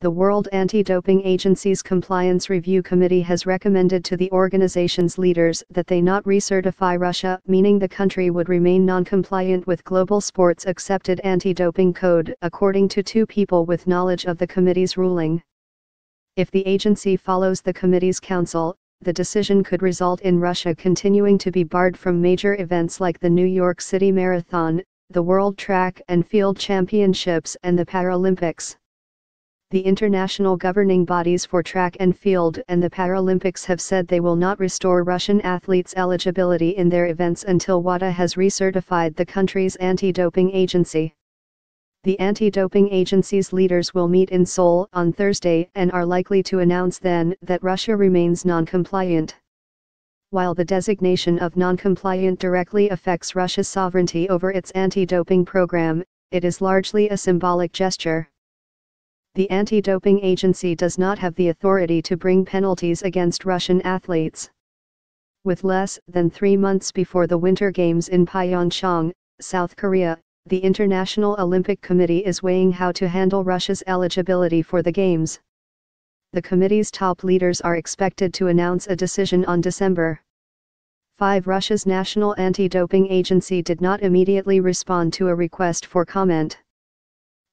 The World Anti-Doping Agency's Compliance Review Committee has recommended to the organization's leaders that they not recertify Russia, meaning the country would remain non-compliant with global sports accepted anti-doping code, according to two people with knowledge of the committee's ruling. If the agency follows the committee's counsel, the decision could result in Russia continuing to be barred from major events like the New York City Marathon, the World Track and Field Championships and the Paralympics. The international governing bodies for track and field and the Paralympics have said they will not restore Russian athletes' eligibility in their events until WADA has recertified the country's anti-doping agency. The anti-doping agency's leaders will meet in Seoul on Thursday and are likely to announce then that Russia remains non-compliant. While the designation of non-compliant directly affects Russia's sovereignty over its anti-doping program, it is largely a symbolic gesture. The anti-doping agency does not have the authority to bring penalties against Russian athletes. With less than 3 months before the Winter Games in Pyeongchang, South Korea, the International Olympic Committee is weighing how to handle Russia's eligibility for the Games. The committee's top leaders are expected to announce a decision on December 5. Russia's National Anti-Doping Agency did not immediately respond to a request for comment.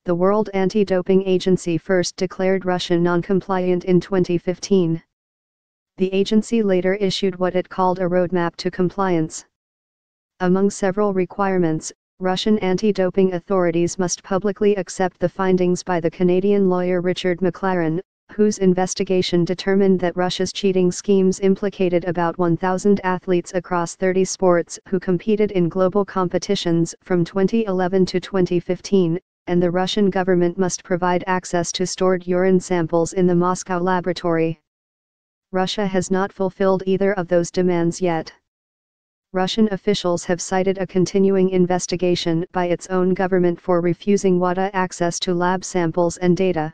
The World Anti-Doping Agency first declared Russia non-compliant in 2015. The agency later issued what it called a roadmap to compliance. Among several requirements, Russian anti-doping authorities must publicly accept the findings by the Canadian lawyer Richard McLaren, whose investigation determined that Russia's cheating schemes implicated about 1,000 athletes across 30 sports who competed in global competitions from 2011 to 2015. And the Russian government must provide access to stored urine samples in the Moscow laboratory. Russia has not fulfilled either of those demands yet. Russian officials have cited a continuing investigation by its own government for refusing WADA access to lab samples and data.